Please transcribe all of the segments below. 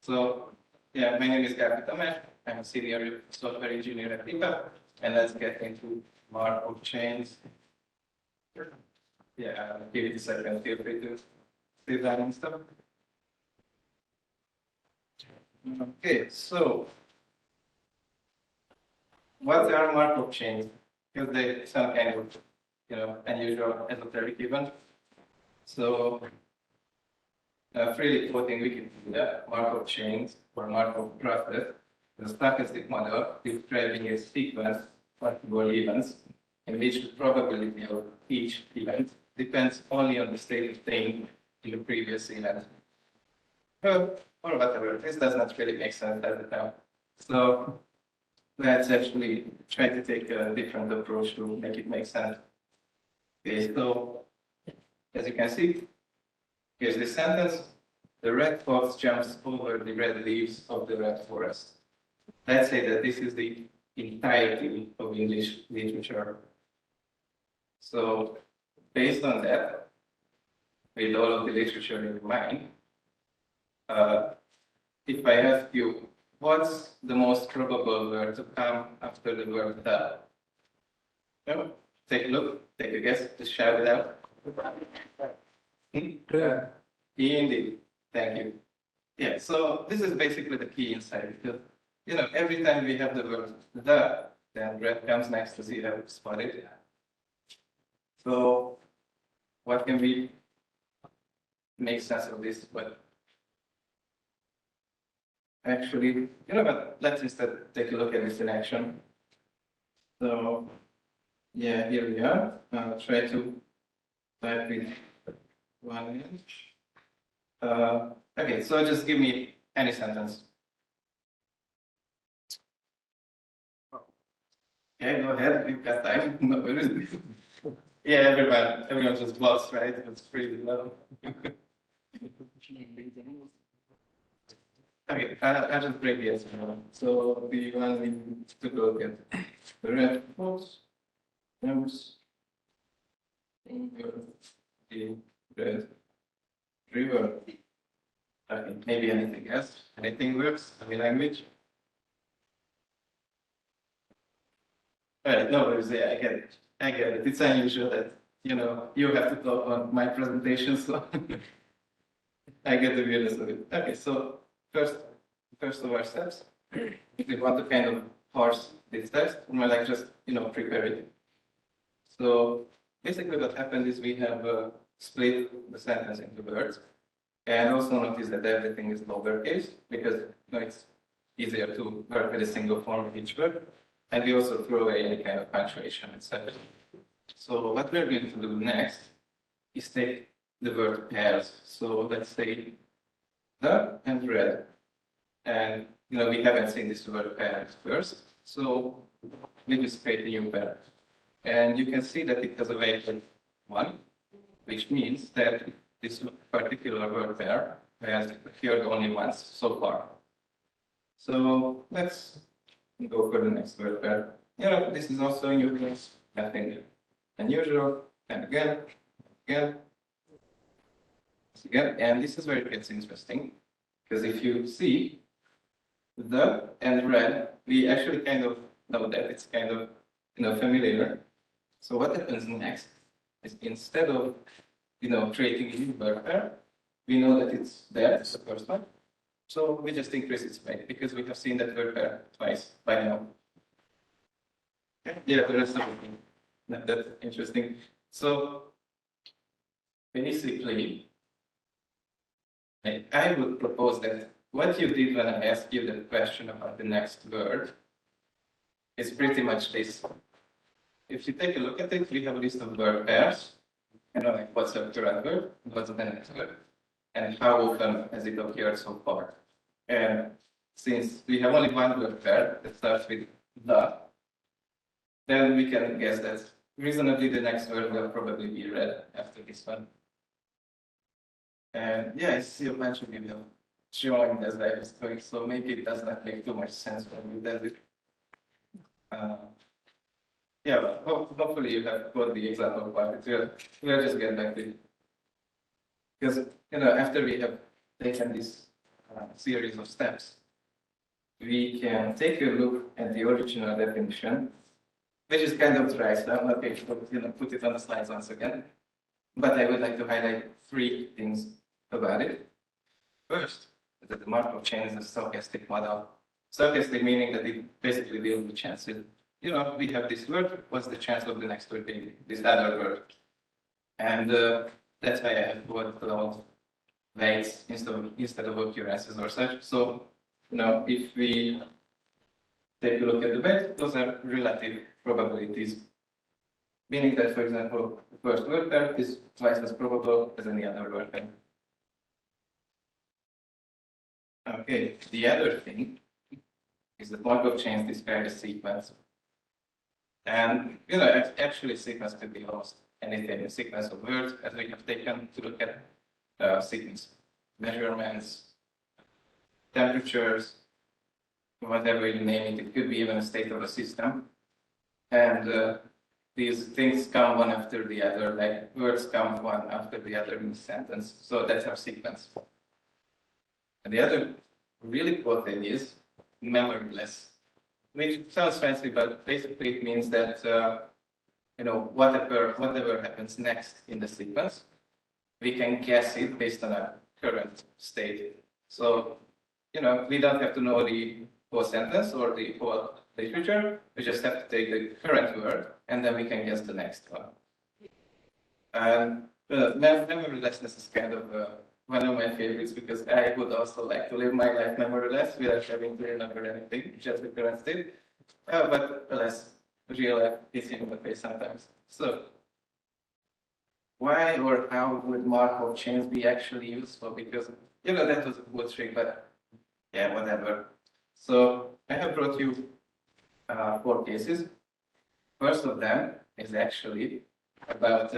So, yeah, my name is Gálffy Tamás. I'm a senior software engineer at EPAM, and let's get into Markov chains. Yeah, give it a second. Feel free to see that and stuff. Okay, so what are Markov chains? Because they some kind of, unusual esoteric event. So, freely quoting Wikipedia, Markov chains or Markov process is a stochastic model describing a sequence of possible events in which the probability of each event depends only on the state obtained in the previous event. Or whatever. This does not really make sense at the time. So let's actually try to take a different approach to make it make sense. Okay, so as you can see, here's the sentence. The red fox jumps over the red leaves of the red forest. Let's say that this is the entirety of English literature. So based on that, with all of the literature in mind, if I ask you, what's the most probable word to come after the word the? No? Take a look, take a guess, just shout it out. Indeed, thank you. Yeah, so this is basically the key insight, because every time we have the word the, then red comes next to see how spotted. So what can we make sense of this? But actually, what? Let's instead take a look at this in action. So yeah, here we are. I'll try to type it 1 inch. Okay, so just give me any sentence. Yeah, go ahead. You've got time. No worries. Yeah, everyone just blocks, right? It's pretty low. Okay, I'll just break the answer. So the one we took a look at the red fox jumps over the red river. Okay, maybe anything else? Anything works? Any language? No worries, yeah, I get it. I get it. It's unusual that, you have to talk on my presentation, so I get the weirdness of it. Okay, so first of our steps, if we want to kind of parse this text, we might like just, prepare it. So basically what happened is we have split the sentence into words, and also notice that everything is lowercase, because it's easier to work with a single form of each word. And we also throw away any kind of punctuation, etc. So what we're going to do next is take the word pairs. So let's say the and red. And we haven't seen this word pairs first. So we just create a new pair. And you can see that it has a value 1, which means that this particular word pair has appeared only once so far. So let's go for the next word pair. This is also a new case, nothing unusual, and again, and this is where it gets interesting, because if you see the and red, we actually kind of know that it's kind of familiar. So what happens next is instead of creating a new word pair, we know that it's there, it's the first one. So we just increase its weight because we have seen that word pair twice by now. Yeah, the rest of it. That's interesting. So basically, I would propose that what you did when I asked you the question about the next word is pretty much this. If you take a look at it, we have a list of word pairs. Like what's the current word, what's the next word, and how often has it appeared so far. And since we have only one word pair that starts with the, then we can guess that reasonably the next word will probably be red after this one. And yeah, I see a bunch of people showing as I was going, so maybe it does not make too much sense when you does it. Yeah, but hopefully you have got the example part. We'll just get back to it. Because, after we have taken this series of steps, we can take a look at the original definition, which is kind of dry, so I'm not going to put it on the slides once again. But I would like to highlight three things about it. First, that the Markov chain is a stochastic model. Stochastic meaning that it basically deals with chances. We have this word, what's the chance of the next word being this other word? And that's why I have put weights instead of occurrences or such. So, if we take a look at the weights, those are relative probabilities. Meaning that, for example, the first word pair is twice as probable as any other word pair. Okay, the other thing is that Markov chains describe a sequence. And, actually a sequence could be almost anything, a sequence of words, as we have taken to look at sequence measurements, temperatures, whatever you name it. It could be even a state of a system. And these things come one after the other, like words come one after the other in a sentence. So that's our sequence. And the other really cool thing is memoryless, which sounds fancy, but basically it means that whatever happens next in the sequence, we can guess it based on a current state. So, we don't have to know the whole sentence or the whole literature. We just have to take the current word, and then we can guess the next one. And memorylessness is kind of one of my favorites, because I would also like to live my life memoryless without having to remember anything, just the current state. But alas, real life is in the face sometimes. So, why or how would Markov chains be actually useful? Because, that was a cool trick, but yeah, whatever. So, I have brought you 4 cases. First of them is actually about,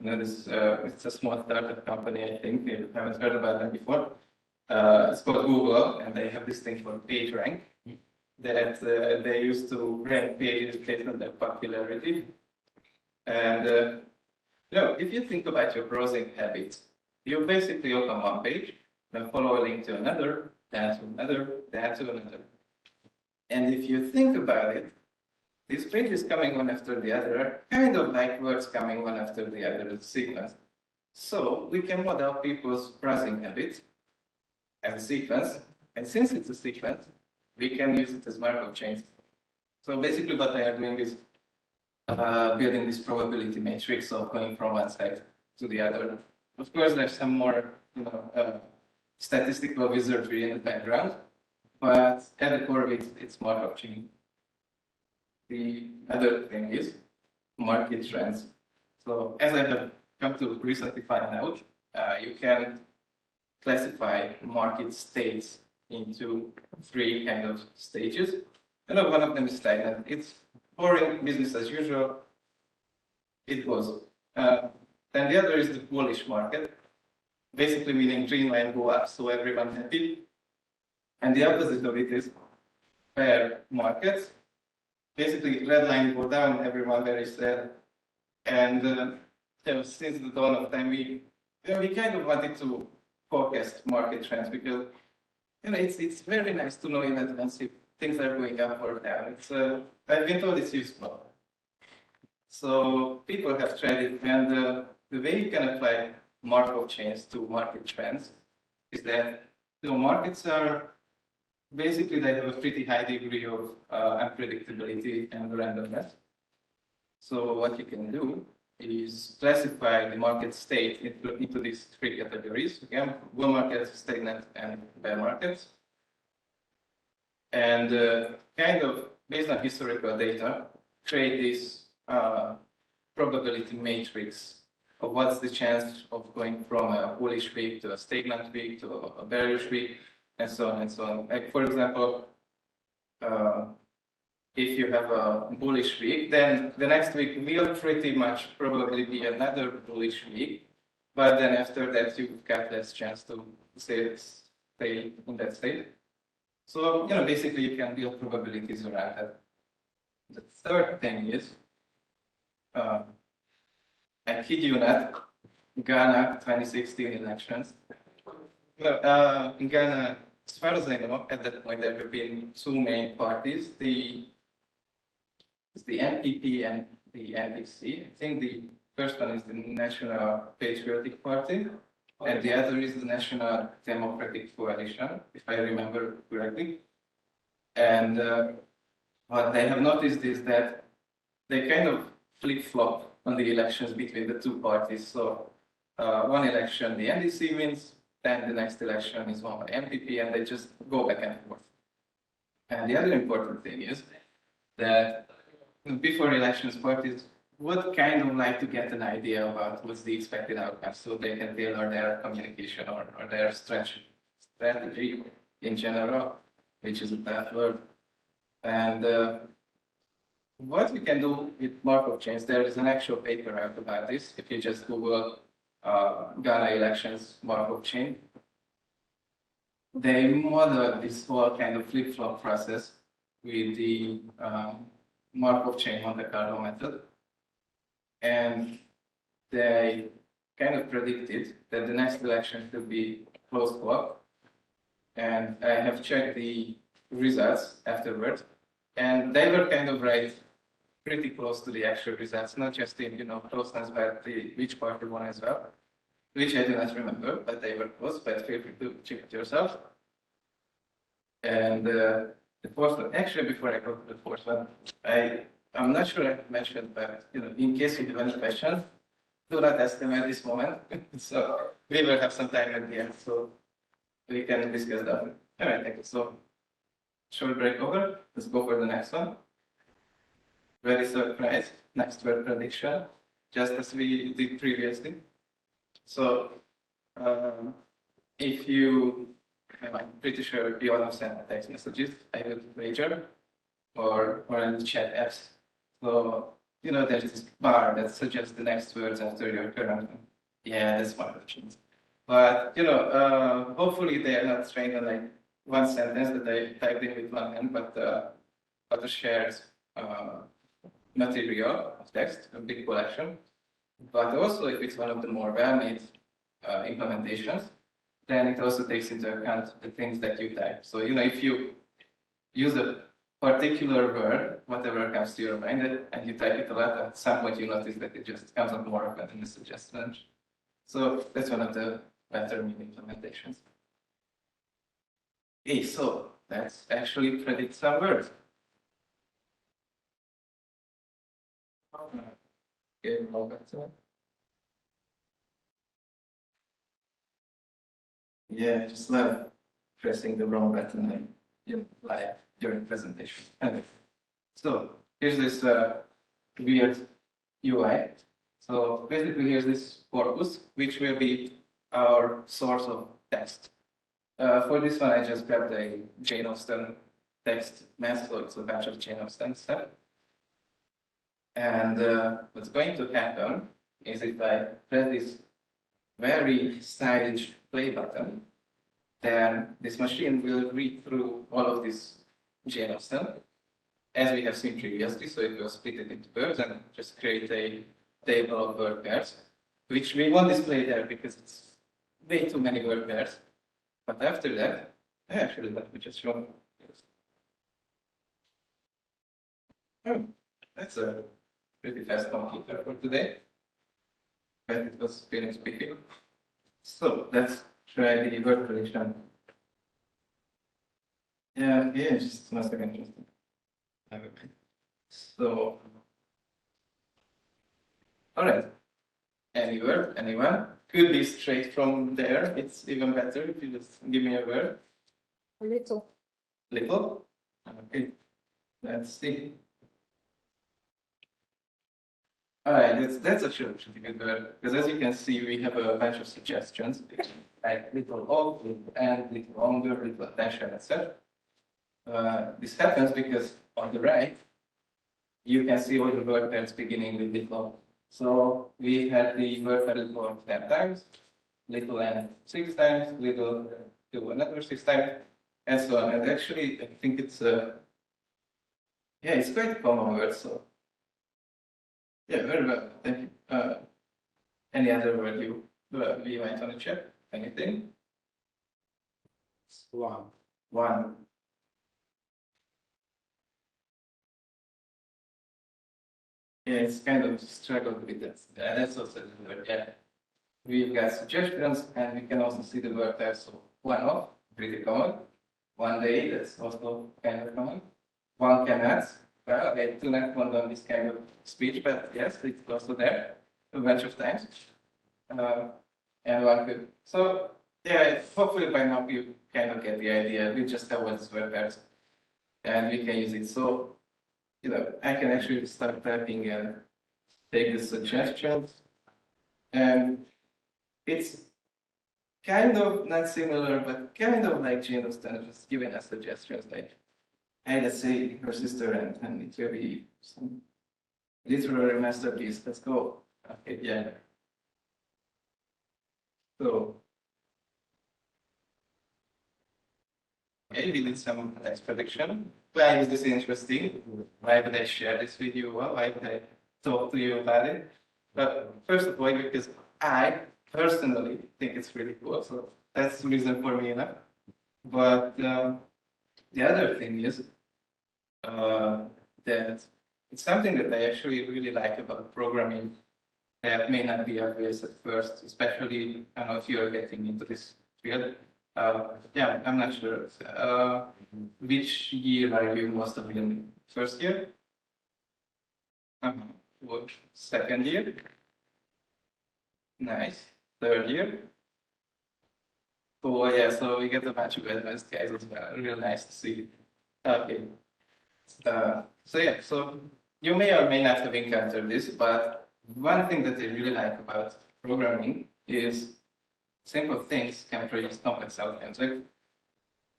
it's a small startup company, I think. You haven't heard about them before. It's called Google, and they have this thing called PageRank that they used to rank pages based on their popularity. And if you think about your browsing habits, you basically open one page, then follow a link to another, then to another, then to another. And if you think about it, these pages coming one after the other are kind of like words coming one after the other in sequence. So we can model people's browsing habits as a sequence, and since it's a sequence, we can use it as Markov chains. So basically what they are doing is building this probability matrix of going from one side to the other. Of course, there's some more statistical wizardry in the background, but at the core of it, it's Markov chain. The other thing is market trends. So as I have come to recently find out, you can classify market states into 3 kind of stages. One of them is stagnant. It's boring, business as usual. It goes. Then the other is the bullish market, basically meaning green line go up, so everyone happy. And the opposite of it is bear markets. Basically, red line go down, everyone very sad. And since the dawn of time, we kind of wanted to forecast market trends, because it's very nice to know in advance if things are going up or down. I've been told it's useful. So people have tried it, and the way you can apply Markov chains to market trends is that markets are basically, they have a pretty high degree of unpredictability and randomness. So what you can do is classify the market state into these 3 categories. Again, bull markets, stagnant, and bear markets. And kind of based on historical data, create this probability matrix of what's the chance of going from a bullish week to a stagnant week to a bearish week, and so on and so on. Like, for example, if you have a bullish week, then the next week will pretty much probably be another bullish week, but then after that you've got less chance to stay in that state. So, basically you can build probabilities around that. The third thing is, I kid you not, Ghana 2016 elections. In Ghana, as far as I know, at that point there have been two main parties: the NPP and the NDC. I think the first one is the National Patriotic Party, and the other is the National Democratic Coalition, if I remember correctly. And what they have noticed is that they kind of flip-flop on the elections between the two parties. So one election the NDC wins, then the next election is won by MPP, and they just go back and forth. And the other important thing is that before elections, parties would kind of like to get an idea about what's the expected outcome, so they can tailor their communication or their strategy in general, which is a bad word. And what we can do with Markov chains, there is an actual paper out about this. If you just Google Ghana elections Markov chain, they model this whole kind of flip-flop process with the Markov chain Monte Carlo method. And they kind of predicted that the next election could be close call. And I have checked the results afterwards, and they were kind of right, pretty close to the actual results, not just in closeness, but which party won as well, which I do not remember, but they were close. But feel free to check it yourself. And the fourth one, actually, before I go to the fourth one, I'm not sure I mentioned, but in case you have any questions, do not ask them at this moment. So we will have some time at the end, so we can discuss that. All right, thank you. So short break over. Let's go for the next one. Very surprised. Next word prediction, just as we did previously. So if you, I'm pretty sure you all have sent text messages, I would wager, or in the chat apps. So there's this bar that suggests the next words after your current one. Yeah, that's one option. But hopefully they are not trained on like one sentence that I typed in with one hand, but other shared material of text, a big collection. But also, if it's one of the more well-made implementations, then it also takes into account the things that you type. So if you use a particular word, whatever comes to your mind, and you type it a lot, at some point you notice that it just comes up more often in the suggestion. So that's one of the better made implementations. Okay, so let's actually predict some words. Okay, yeah, I just love pressing the wrong button live during presentation. Anyway, so here's this weird UI. So basically, here's this corpus, which will be our source of text. For this one, I just grabbed a Jane Austen text mask, so it's a bunch of Jane Austen stuff. And what's going to happen is if I press this very stylish play button, then this machine will read through all of this Jane Austen, as we have seen previously. So it will split it into words and just create a table of word pairs, which we won't display there because it's way too many word pairs. But after that, actually, let me just show. Oh, that's a pretty fast computer for today, but it was feeling speaking. So let's try the word prediction. Yeah, just one second. So, all right. Any word, anyone? Could be straight from there. It's even better if you just give me a word. Little. Little? Okay. Let's see. All right, that's actually a pretty good word, because as you can see, we have a bunch of suggestions, like little off, little end, little longer, little attention, etc. This happens because on the right, you can see all the word pairs beginning with little. So we had the word pair little 10 times, little and 6 times, little to another 6 times, and so on. And actually, I think it's it's quite a common word. So yeah, very well. Thank you. Any other word you might want to check? Anything? One. One. Yeah, it's kind of struggled with that. That's also the word. Yeah. We've got suggestions, and we can also see the word there. So one off, pretty common. One day, that's also kind of common. One cannot. Well, I do not want on this kind of speech, but yes, it's also there a bunch of times. And one could. So yeah, hopefully by now you kind of get the idea. We just have what's word pairs, and we can use it. So I can actually start typing and take the suggestions, and it's kind of not similar, but kind of like Jane Austen just giving us suggestions like, hey, let's say her sister and it will be some literary masterpiece. Let's go. Okay, yeah. So okay, we did some text prediction. Why is this interesting? Why would I share this with you? Why would I talk to you about it? But first of all, because I personally think it's really cool. So that's the reason for me enough. But the other thing is that it's something that I actually really like about programming that may not be obvious at first, especially I don't know if you're getting into this field. Yeah, I'm not sure. Which year are you most of in? First year? What? Second year? Nice. Third year? Oh yeah, so we get a bunch of advanced guys as well. Real nice to see. Okay. So yeah, so you may or may not have encountered this, but one thing that I really like about programming is simple things can produce complex outcomes. Like,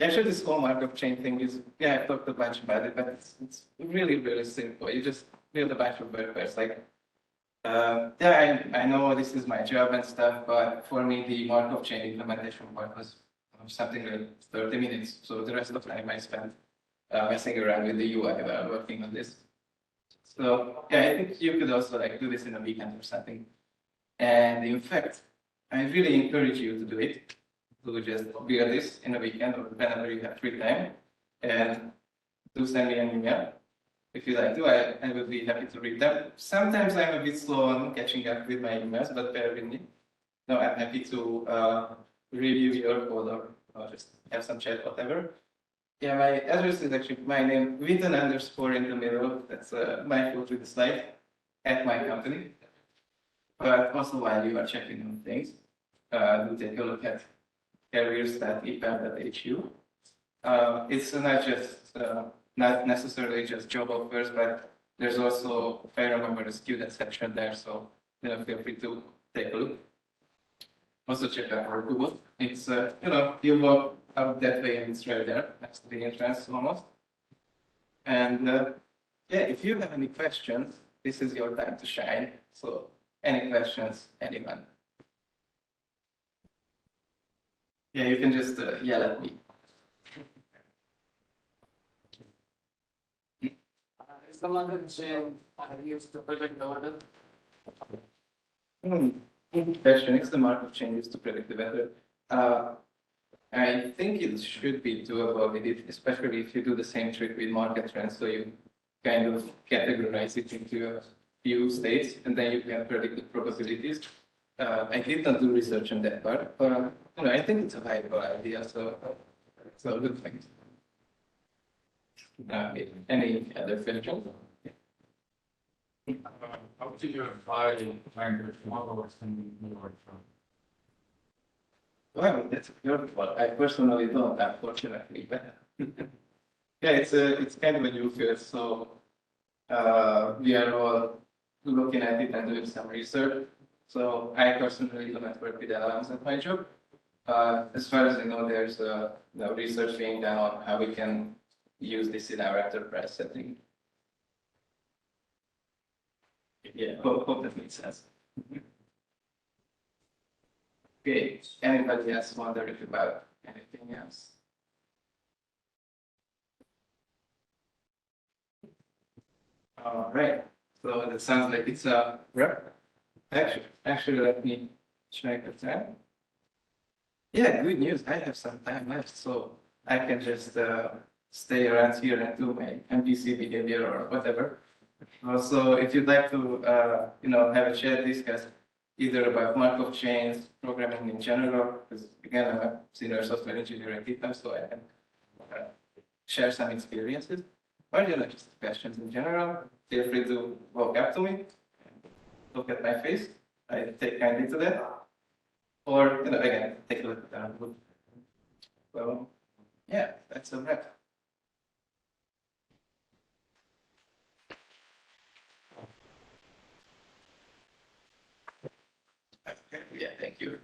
actually, this whole Markov chain thing is, yeah, I've talked a bunch about it, but it's really, really simple. You just build a bunch of word pairs. Like, yeah, I know this is my job and stuff, but for me, the Markov chain implementation part was something like 30 minutes. So the rest of the time I spent messing around with the UI while working on this. So yeah, I think you could also like do this in a weekend or something. And in fact, I really encourage you to do it. To just build this in a weekend or whenever you have free time, and do send me an email if you like to. I will be happy to read them. Sometimes I'm a bit slow on catching up with my emails, but bear with me. No, I'm happy to review your code or just have some chat, whatever. Yeah, my address is actually my name with an underscore in the middle. That's my field with the slide at my company. But also while you are checking on things, do take a look at careers.epam.hu. It's not necessarily just job offers, but there's also, if I remember, a student section there. So feel free to take a look. Also check out our Google. It's you walk out that way and it's right there next to the entrance almost. And yeah, if you have any questions, this is your time to shine. So any questions, anyone? Yeah, you can just yell at me. Is the Markov chain used to predict the weather? Question is the Markov chain used to predict the weather. I think it should be doable with it, especially if you do the same trick with market trends. So you kind of categorize it into a few states, and then you can predict the probabilities. I did not do research on that part, but I think it's a viable idea. So good thing. Any other questions? How do you apply language models in your work? Well, that's a good one. I personally don't, unfortunately, but yeah, it's kind of a new field. So we are all looking at it and doing some research. So I personally do not work with LLMs at my job. As far as I know, there's research being done on how we can use this in our enterprise setting. Yeah, hope that makes sense. Okay, anybody else wondering about anything else? All right, so that sounds like it's a wrap. Actually, let me check the time. Yeah, good news. I have some time left, so I can just stay around here and do my MVC behavior or whatever. Also, if you'd like to, have a chat, discuss either about Markov chains, programming in general, because again, I'm a senior software engineer at EPAM, so I can share some experiences, or just questions in general, feel free to walk up to me, look at my face. I take kindly to that. Or, again, take a look at that. Well, yeah, that's a wrap. Okay, yeah, thank you.